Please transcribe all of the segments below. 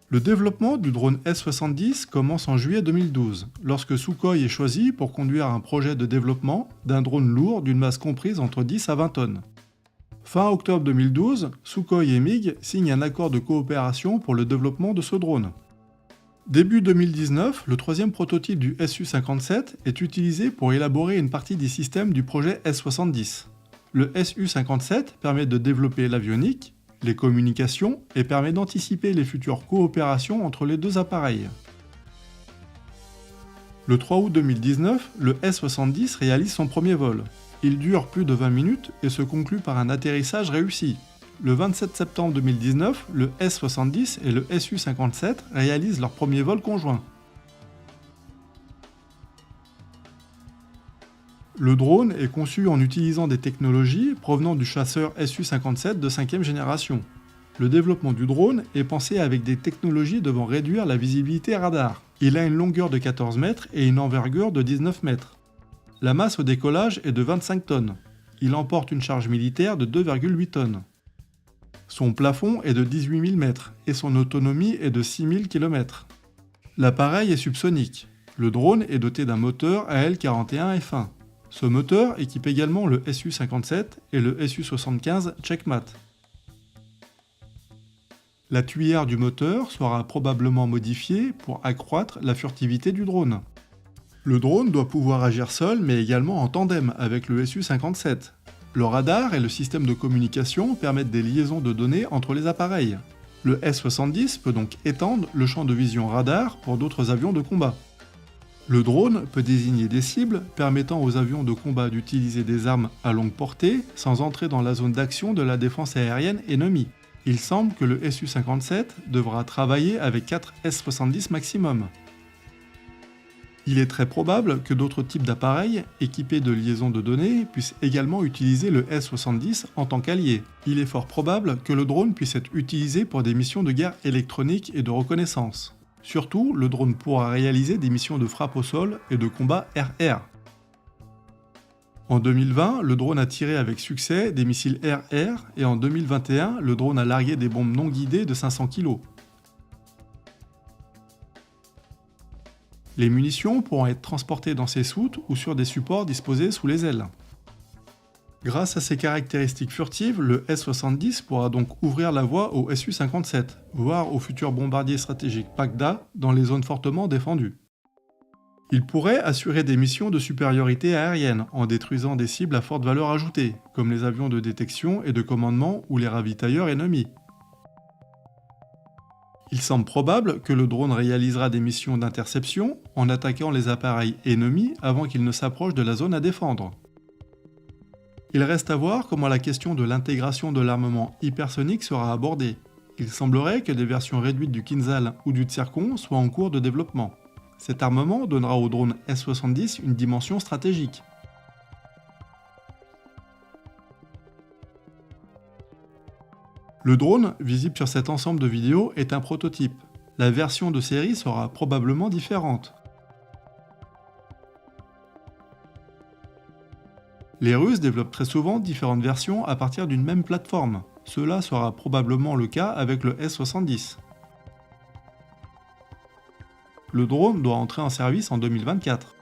Le développement du drone S-70 commence en juillet 2012, lorsque Sukhoi est choisi pour conduire un projet de développement d'un drone lourd d'une masse comprise entre 10 à 20 tonnes. Fin octobre 2012, Sukhoi et MiG signent un accord de coopération pour le développement de ce drone. Début 2019, le troisième prototype du Su-57 est utilisé pour élaborer une partie des systèmes du projet S-70. Le Su-57 permet de développer l'avionique, les communications et permet d'anticiper les futures coopérations entre les deux appareils. Le 3 août 2019, le S-70 réalise son premier vol. Il dure plus de 20 minutes et se conclut par un atterrissage réussi. Le 27 septembre 2019, le S-70 et le Su-57 réalisent leur premier vol conjoint. Le drone est conçu en utilisant des technologies provenant du chasseur Su-57 de 5e génération. Le développement du drone est pensé avec des technologies devant réduire la visibilité radar. Il a une longueur de 14 mètres et une envergure de 19 mètres. La masse au décollage est de 25 tonnes. Il emporte une charge militaire de 2,8 tonnes. Son plafond est de 18 000 mètres et son autonomie est de 6 000 km. L'appareil est subsonique. Le drone est doté d'un moteur AL-41 F1. Ce moteur équipe également le Su-57 et le Su-75 Checkmat. La tuyère du moteur sera probablement modifiée pour accroître la furtivité du drone. Le drone doit pouvoir agir seul mais également en tandem avec le Su-57. Le radar et le système de communication permettent des liaisons de données entre les appareils. Le S-70 peut donc étendre le champ de vision radar pour d'autres avions de combat. Le drone peut désigner des cibles permettant aux avions de combat d'utiliser des armes à longue portée sans entrer dans la zone d'action de la défense aérienne ennemie. Il semble que le Su-57 devra travailler avec 4 S-70 maximum. Il est très probable que d'autres types d'appareils équipés de liaisons de données puissent également utiliser le S-70 en tant qu'allié. Il est fort probable que le drone puisse être utilisé pour des missions de guerre électronique et de reconnaissance. Surtout, le drone pourra réaliser des missions de frappe au sol et de combat air-air. En 2020, le drone a tiré avec succès des missiles air-air et en 2021, le drone a largué des bombes non guidées de 500 kg. Les munitions pourront être transportées dans ses soutes ou sur des supports disposés sous les ailes. Grâce à ses caractéristiques furtives, le S-70 pourra donc ouvrir la voie au Su-57, voire au futur bombardier stratégique PACDA dans les zones fortement défendues. Il pourrait assurer des missions de supériorité aérienne en détruisant des cibles à forte valeur ajoutée, comme les avions de détection et de commandement ou les ravitailleurs ennemis. Il semble probable que le drone réalisera des missions d'interception en attaquant les appareils ennemis avant qu'ils ne s'approchent de la zone à défendre. Il reste à voir comment la question de l'intégration de l'armement hypersonique sera abordée. Il semblerait que des versions réduites du Kinzhal ou du Zircon soient en cours de développement. Cet armement donnera au drone S-70 une dimension stratégique. Le drone, visible sur cet ensemble de vidéos, est un prototype. La version de série sera probablement différente. Les Russes développent très souvent différentes versions à partir d'une même plateforme. Cela sera probablement le cas avec le S-70. Le drone doit entrer en service en 2024.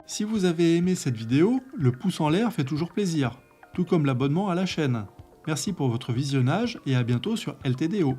Si vous avez aimé cette vidéo, le pouce en l'air fait toujours plaisir, tout comme l'abonnement à la chaîne. Merci pour votre visionnage et à bientôt sur LTDO.